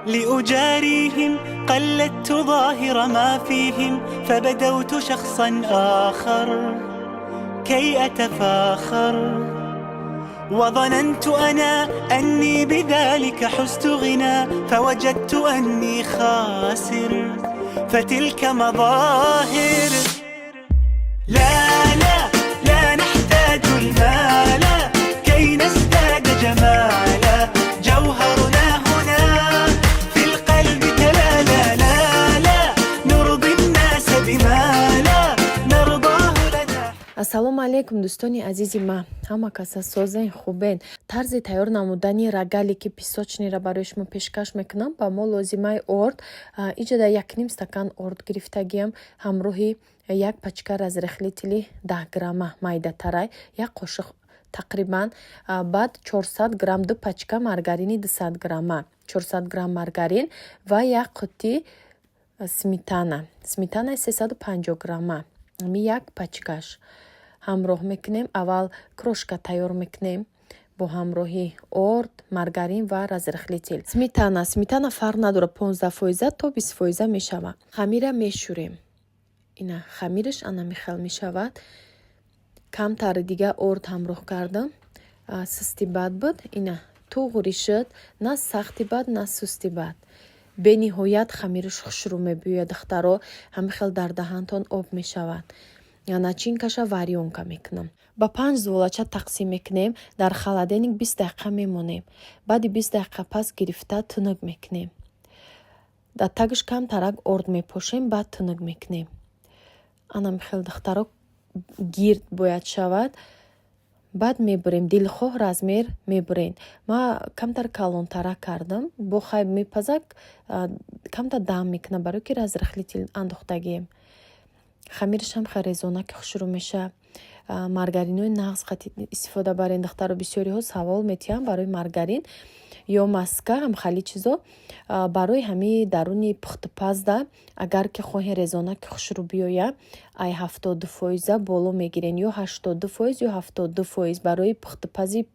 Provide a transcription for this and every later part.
لأجاريهم قلدت ظاهر ما فيهم فبدوت شخصا آخر كي أتفاخر وظننت أنا أني بذلك حزت غنى فوجدت أني خاسر فتلك مظاهر لا لا لا نحتاج المال كي نزداد جمالا جوهرنا هنا في القلب تلالا لا لا نرضي الناس بما لا نرضاه لنا. ассалому алейкум дӯстони азизи ман, ҳама каса созен хубен. тарзи тайёр намудани рогалики песочниро барои шумо пешкаш мекунам. ба мо лозимаи орд иҷода 1 стакан орд гирифтагиам, ҳамроҳи 1 пачка разрехлители 10 грамма майдатарай, 1 қошиқ тақрибан, баъд 400 грамм 2 пачка маргарини 200 грамма, 400 грамм маргарин ва 1 қути сметана 350 грамма, 1 пачкаш ҳамроҳ мекунем. аввал крошка тайёр мекунем бо ҳамроҳи орд, маргарин ва разрехлитил. сметана фарқ надора, 15% то 20% мешавад. хамира мешӯрем. ина хамираш ана михел мешавад. камтар дига орд ҳамроҳ кардам. сусти бад буд. ина туғри шуд, на сахти бад, на сусти бад. бениҳоят хамираш хушрӯ мебӯяд. духтаро ҳамихел дар даҳантон об мешавад. начинкаша варёнка мекунам. ба 5 зволача тақсим мекунем. дар халаденник 20 дақиқа мемонем. баъди 20 дақиқа пас гирифта тунук мекунем. дар тагиш камтарак орд мепошем, баъд тунук мекунем. ана михел духтаро гирд бояд шавад. баъд мебурем, дилхоҳ размер мебурен. ма камтар калонтара кардам. бо хайб мепазак камтар дам мекунам, барои ки разрехлитил андохтагием. хамирашам хеле резонаки хушрӯ меша. маргаринои нағз қати истифода барен. духтаро бисёриҳо савол метиҳанд барои маргарин ё маска ҳам хали чизо барои ҳамин даруни пухтупазда агар ки хоҳем резонаки хушрӯ биёя ай 70% боло мегирен, ё 80% ё 72% барои пухтупази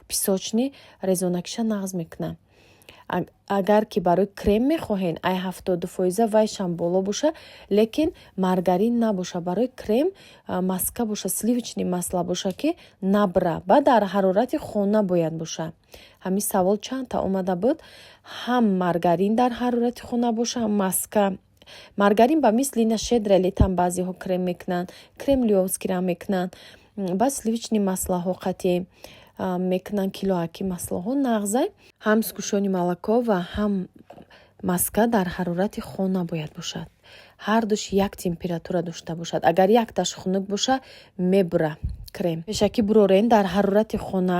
песочни резонакиша нағз мекунам. агар ки барои крем мехоҳен ай 70% вайшам боло боша, лекин маргарин набоша. барои крем маска боша, сливочни масла боша ки набра, ба дар ҳарорати хона бояд боша. ҳамин савол чандта омада буд. ҳам маргарин дар ҳарорати хона боша, ҳам маска. маргарин ба мисли ина шедрелитам баъзеҳо крем мекунанд, крем лёвскира мекунанд, ба сливочни маслаҳо қатъи мекунанд, килоаки маслаҳо нағзай. ҳам скушони молоко ва ҳам маска дар ҳарорати хона бояд бошад. ҳардуш як температура дошта бошад. агар якташ хунук боша мебура крем. пешакӣ бурорен дар ҳарорати хона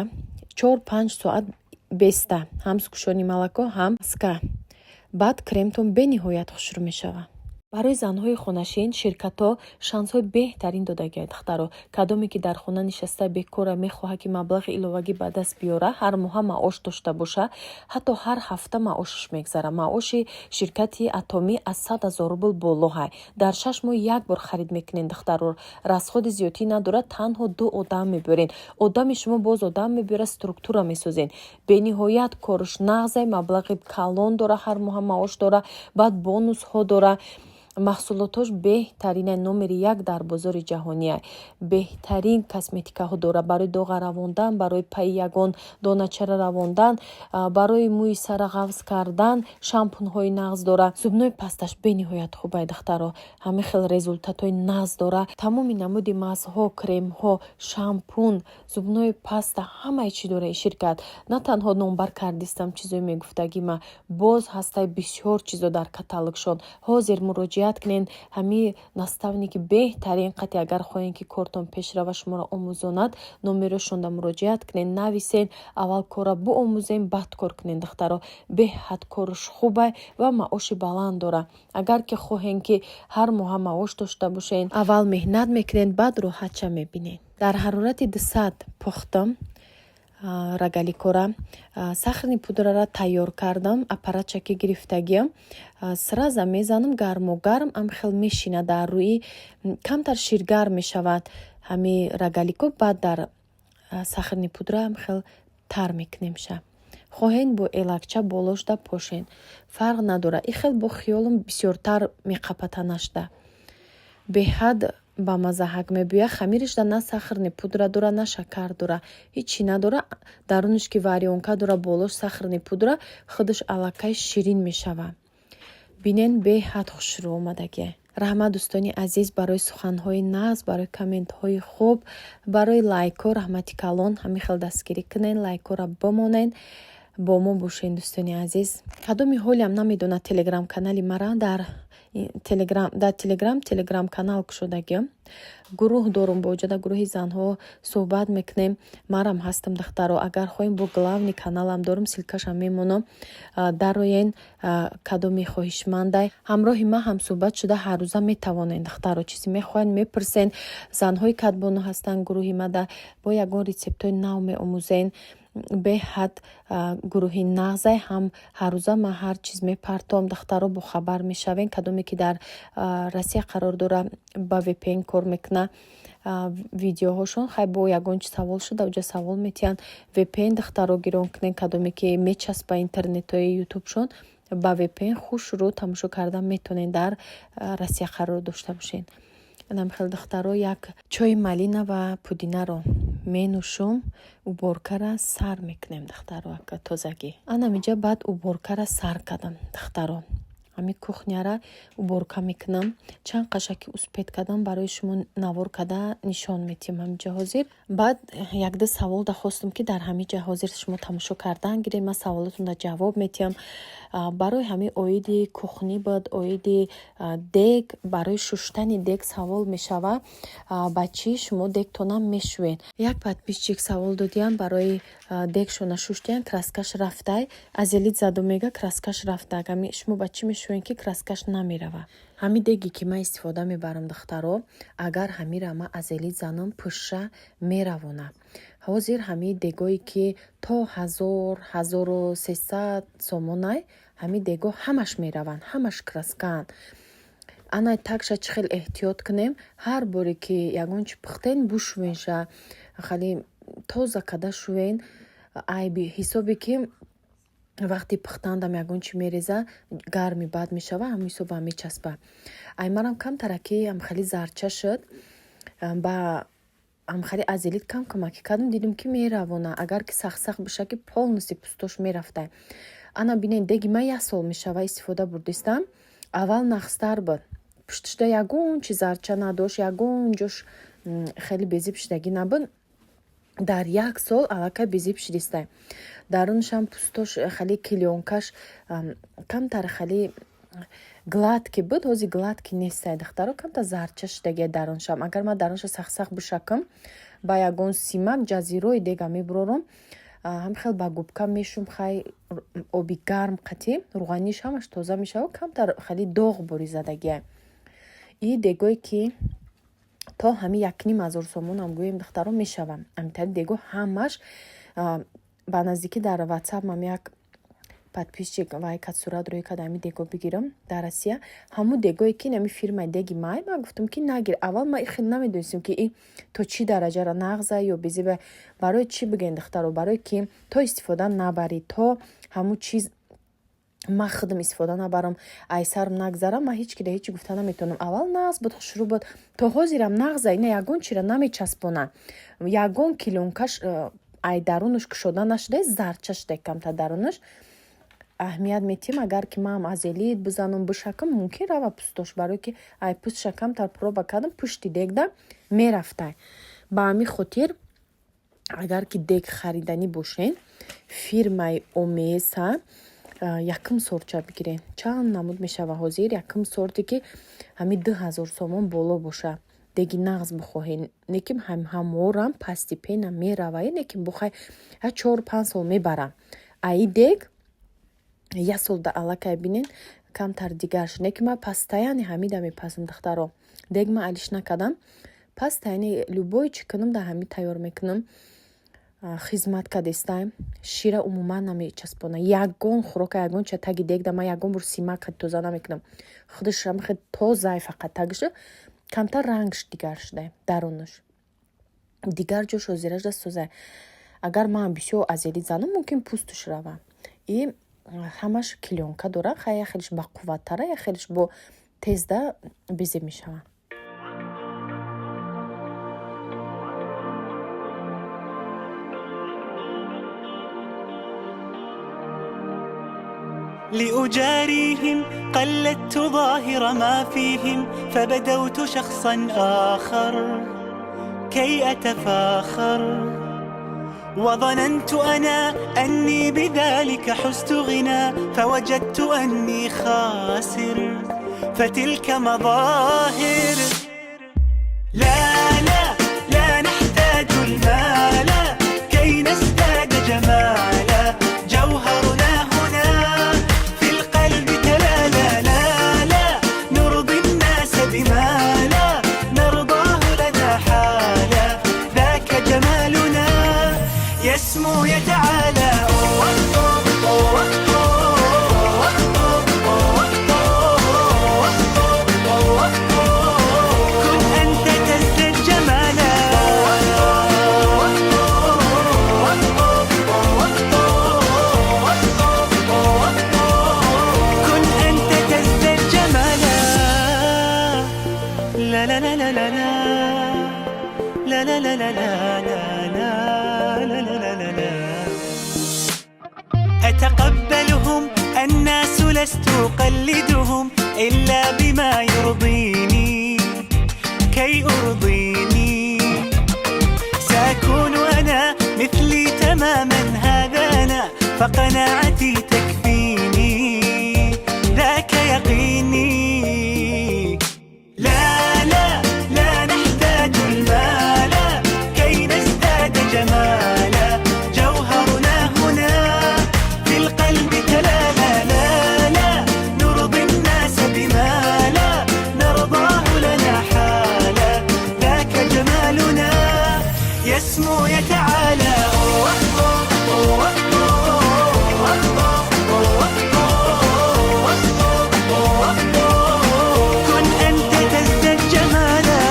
4-5 соат беста, ҳам скушони молоко ҳам маска. баъд кремтон бениҳоят хушрӯ мешавад. барои занҳои хонашин ширкатҳо шансҳои беҳтарин додагианд. духтаро кадоме ки дар хона нишаста бекора мехоҳад ки маблағи иловагӣ ба даст биёра, ҳар моҳа маош дошта боша, ҳатто ҳар ҳафта маошаш мегзара. маоши ширкати атомӣ аз 100 000 рубл болоҳай. дар 6 моҳ як бор харид мекунен. духтаро расходи зиёдӣ надорад. танҳо 2 одам мебурен. одами шумо боз одам мебура, структура месозен. бениҳоят корш нағзай. маблағи калон дора, ҳар моҳа маош дора, баъд бонусҳо дора. маҳсулотош беҳтарина, номери 1 дар бозори ҷаҳония. беҳтарин косметикаҳо дора барои доға равондан, барои пайи ягон доначара равондан, барои мӯи сара ғафз кардан. шампунҳои нағз дора. зубнои пасташ бениҳоят хубай. духтаро ҳамин хел результатҳои нағз дора. тамоми намуди маскҳо, кремҳо, шампун, зубнои паста, ҳамаи чӣ дора ин ширкат. на танҳо номбар кардистам чизое мегуфтагима, боз ҳастаи бисёр чизо дар каталогшон. ҳозир муроҷиат کنین همی наставники که بهترین قطعی اگر خواهید که کارتون پیش رو و شما را آموزاند نمرهشون را مراجعت کنین، نویسین، اول کار بو آموزین، بعد کار کنین. دخترها به حد کارش خوبه و معاش بلند داره. اگر که خواهید که هر ماه معاش داشته باشین، اول مهنت میکنین، بعد راحت چه میبینین. در حرارت 200 پختم рогаликора сахарни пудрара тайёр кардам. аппаратчаки гирифтагиам сраза мезанам, гарму гарм ам хел мешина дар рӯи камтар ширгар мешавад ҳами рогалико. баъд дар сахарни пудра ам хел тар мекунем ша. хоҳен бо элакча болошда пошен. Фарқ надора. И хел бо хиёлум бисёртар меқапата нашда. Беҳад ба мазаҳак мебӯя. Хамиришда на сахар, не пудра дора, на шакар дора. Ҳичи надора. Даруниш ки варёнка дора, болош сахар, не пудра. Худаш аллакай ширин мешава. Бинен беҳад хушрӯ омадагӣ. Раҳмат дӯстони азиз барои суханҳои нағз, барои комментҳои хуб, барои лайко раҳмати калон. Ҳамин хел дастгирӣ кунен, лайкора бимонен. Бо мо бошен дӯстони азиз. Кадоми ҳолиам намедона телеграм-канали мара дар телеграм канал кушодагиам. Гурӯҳ дорум, бо ҷада гурӯҳи занҳо суҳбат мекунем. Марам ҳастам духтаро. Агар хоҳем бо главни каналам дорум, силкашам мемонам. Дароен кадоми хоҳишмандай. Ҳамроҳи ман ҳам суҳбат шуда ҳаррӯза метавонен духтаро. Чизе мехоҳен мепурсен. Занҳои катбоно ҳастанд гурӯҳи мада. Бо ягон рецептҳои нав меомӯзен. Беҳад гурӯҳи нағзай ҳам ҳаррӯза ман ҳар чиз мепартом. духтаро бохабар мешавен. Кадоме ки дар Россия қарор дора ба VPN кор мекуна. Видеоҳошон хай бо ягон чи савол шуда уҷа савол метиҳанд. VPN духтаро гирон кунен. Кадоме ки мечаспа интернетҳои ютубшон ба VPN хушрӯ тамошо кардан метонен. Дар Россия қарор дошта бошен. Намхел духтаро як чои малина ва пудинаро менӯшум. Уборкара сар мекунем духтаро ака тозагӣ. Анамиҷа баъд уборкара сар кардам духтаро. Ҳами кухняра уборка мекунам. Чанд қашаки успет кардам барои шумо навор карда нишон метиҳам ҳамиҷа ҳозир. Баъд як-ду савол да хостам ки дар ҳамиҷа ҳозир шумо тамошо кардан гирем. Ман саволотунда ҷавоб метиҳам. Барои ҳами оиди кухнӣ буд, оиди дег, барои шуштани дег савол мешава. Ба чӣ шумо дегтонам мешӯен? Як подписчик савол додиян барои дегшона шуштиян краскаш рафтай. Азелит заду мега краскаш рафтаг. Ҳами шумо ба чӣ мешӯен ки краскаш намерава? Ҳами деги ки ман истифода мебарам духтаро, агар ҳамира ман азелит занам пӯша меравона. Ҳозир ҳами дегое ки то 1000-1300 сомонай, ҳами дего ҳамаш мераванд, ҳамаш краскаанд. Анай такша чӣ хел эҳтиёт кунем. Ҳар боре ки ягон чи пухтен бушӯенша. Хали тоза када шӯен. Айби ҳисоби ки вақти пухтандам ягон чи мереза, гарми бад мешава, ҳам ҳисоба мечаспа. Аймарам камтараки амхали зарча шуд. Ба амхали азелит кам кӯмакӣ кардам, дидим ки меравона. Агар ки сахт биша ки полностью пустош мерафтай. Ана бинен деги ман 1 сол мешава истифода бурдистам. Аввал нахстар буд. Пуштишда ягон чи зарча надошт, ягон ҷош хеле безиб шидагӣ набуд. Дар 1 сол аллакай безиб шидистай. Дарунашам пустош хали клёнкаш камтар хали гладки буд. Ҳозир гладки нестай духтаро. Камтар зарча шидагӣ дарунашам. Агар ман дарунаша сахт бушакам, ба ягон симак ҷазирои дега мебурорам. ҳам хел ба губка мешум, хай оби гарм қатӣ, руғаниш ҳамаш тоза мешава, камтар хали доғ боризадагия. И дегое ки то ҳами 1500 сомон ам гӯем духтаро мешава. Амитари дего ҳамаш ба наздикӣ дар WhatsApp мам як подписчик вай катсурат рӯи када ами дего бигирам дар Россия. Ҳамун дегое ки нами фирмаи деги май, ман гуфтам ки нагир. Аввал ман хеле намедонистам ки ин то чӣ дараҷара нағза ё безиба. Барои чӣ бигӯен духтаро? Барои ки то истифода набарӣ, то ҳамун чиз ман худам истифода набарам, айсарам нагзарам. Ман ҳеч ки да ҳеч гуфта наметавонам. Аввал нағз буд, хушрӯ буд. То ҳозирам нағза. Ина ягон чира намечаспона. Ягон килонкаш ай дарунаш кушода нашуда, зарча шуда камтар дарунаш. Аҳамият метиҳам, агар ки ман азелит бизанам бишакам, мумкин рава пустош. Барои ки ай пустша камтар проба кардам, пушти дегда мерафтай. Ба ҳамин хотир агар ки дег хариданӣ бошен, фирмаи Омеса якум сорча бигирен. Чанд намуд мешава ҳозир? Якум сорти ки ҳами 2000 сомон боло боша. Деги нағз бихоҳен. Неким ҳаморам пасти пена мерава. Неким бухай 4-5 сол мебара. Аи дег 1 сол да аллакай бинен камтар дигар шуд. Неким ман пастаяни ҳамида мепазам духтаро. Дег ман алиш накардам. Пастаяни любой чӣ кунам да ҳами тайёр мекунам. Хизмат кадистаем. Шира умуман намечаспона. Ягон хӯрока, ягон ча таги дег да ман ягон бур симак тоза намекунам. Худашам хед тоза фақат тагиш камтар рангш дигар шуда дарунаш. Дигар ҷош озираш даст тоза. агар ман бисёр азели занам мумкин пустуш рава. И ҳамаш клёнка дора, хая хелиш бақувваттара, я хелиш бо тезда бизе мешава. لأجاريهم قلدت ظاهر ما فيهم فبدوت شخصا آخر كي أتفاخر وظننت أنا أني بذلك حزت غنى فوجدت أني خاسر فتلك مظاهر لا لا لا نحتاج المال كي نزداد جمالا جوهرنا هنا في القلب تلالا لا لا نرضي الناس بما لا نرضاه لنا حالا ذاك جمالنا يسمو يتعالى كن أنت تزداد جمالا كن أنت تزداد جمالا لا لا لا لا لا لا لا لا لا لا أتقبلهم الناس لست أقلدهم إلا بما يرضيني كي أرضيني سأكون أنا مثلي تماما هذا أنا فقناعتي تكفيني ذاك يقيني لا لا لا نحتاج المال كي نزداد جمالا جوهرنا هنا في القلب تلالا لا لا نرضي الناس بما لا نرضاه لنا حالا ذاك جمالنا يسمو يتعالى كن أنت تزداد جمالا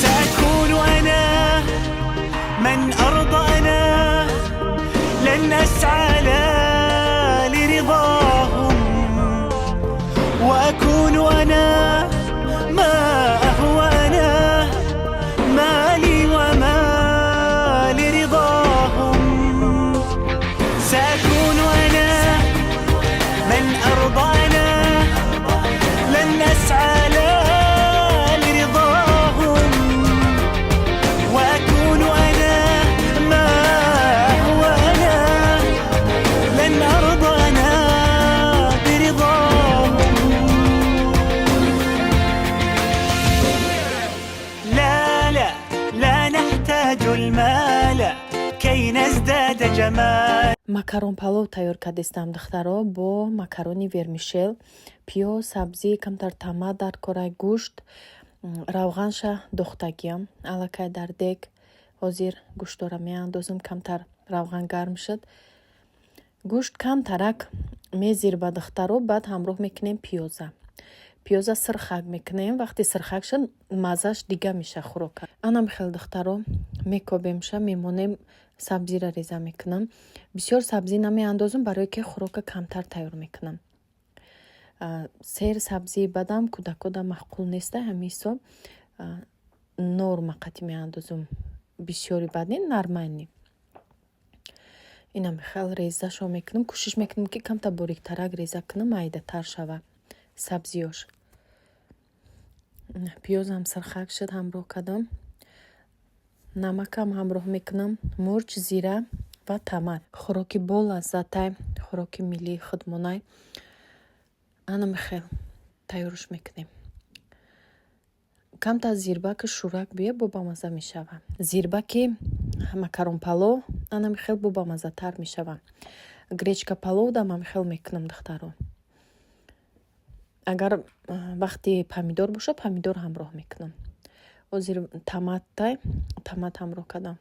سأكون أنا من أرضى أنا لن أسعى لا لرضاهم وأكون أنا ما أهوى أنا مالي وما لرضاهم سأكون أنا من أرضى أنا لن أسعى لا لرضاهم وأكون أنا ما هو أنا لن أرضى أنا برضاهم لا لا لا نحتاج المال كي نزداد جمال макарон палов тайёр кардистам духтаро бо макарони вермишел, пиёз, сабзӣ, камтар тама дар кораи гӯшт, равғанша духтагиам аллакай дар дег. ҳозир гӯштора меандозам, камтар равған гарм шуд. гӯшт камтарак мезирба духтаро, баъд ҳамроҳ мекунем пиёза. пиёза сирхак мекунем. вақти сирхак шуд маззаш дига меша хӯрока. ана михел духтаро мекобемша мемонем, сабзиро реза мекунам. бисёр сабзӣ намеандозам, барое ки хӯрока камтар тайёр мекунам. сер сабзии бадам кӯдакода маъқул неста, ҳамин ҳисоб норма қати меандозам. бисёри бад не, нормальни. ина михел резашо мекунам. кӯшиш мекунам ки камтар бориктарак реза кунам, майдатар шава сабзиёш. пиёзам сирхак шуд, ҳамроҳ кардам. намакам ҳамроҳ мекунам, мурч, зира ва тамат. хӯроки бо лаззатай, хӯроки миллии худмонай. ана михел тайёрш мекунем. камтар зирбаки шӯрак бия, бо бамаза мешава. зирбаки макарон палов ана михел бо бамазатар мешава. гречка палов да мамихел мекунам духтаро. агар вақти помидор боша, помидор ҳамроҳ мекунам. ҳозир томат ҳамроҳ кардам.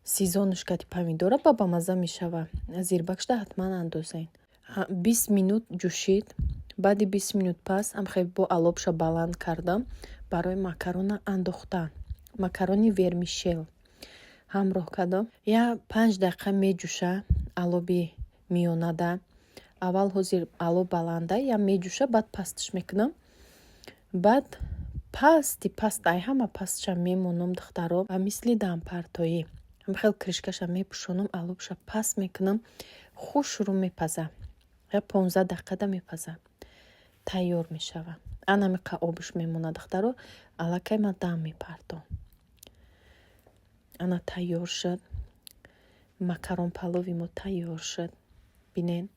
сезонушкати помидора ба бамаза мешава. зирбакшда ҳатман андозен. 20 минут ҷӯшид. баъди 20 минут пас амхе бо алобша баланд кардам. барои макарона андохтан. макарони вермишел ҳамроҳ кардам. я 5 дақиқа меҷӯша алоби миёнада. аввал ҳозир алоб баланда я меҷӯша, баъд пастиш мекунам. баъд паст ай ҳама пастша мемонам духтаро ва мисли дампартоӣ хел кришкаша мепӯшонам, алобша паст мекунам. хуш шурӯъ мепаза. я 15 дақиқада мепаза. тайёр мешава. анамиқа обуш мемона духтаро. аллакай ма дам мепартом. ана тайёр шуд. макарон палови мо тайёр шуд. бинен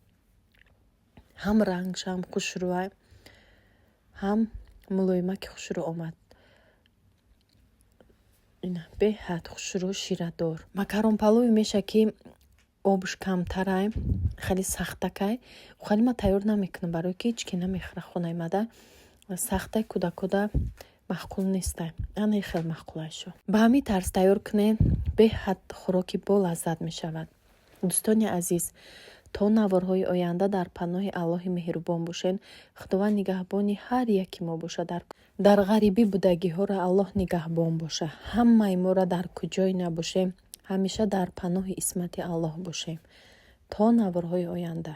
ҳам рангша ҳам хушрӯа, ҳам мулоимаки хушрӯ омад. ина беҳад хушрӯ ширадор. макарон палови меша ки обуш камтарай, хеле сахтакай. хеле ма тайёр намекунам, барое ки ҳеч ки намехӯра хонаи мада. сахтай куда маъқул нестай. ана хеле маъқулай шо. ба ҳамин тарз тайёр кунен, беҳад хӯроки болаззат мешавад. дӯстони азиз, то наворҳои оянда дар паноҳи Аллоҳи меҳрубон бошен. худованд нигаҳбони ҳар яки мо боша. дар ғарибӣ будагиҳоро Аллоҳ нигаҳбон боша. ҳамаи моро дар куҷое набошем, ҳамеша дар паноҳи исмати Аллоҳ бошем то наворҳои оянда.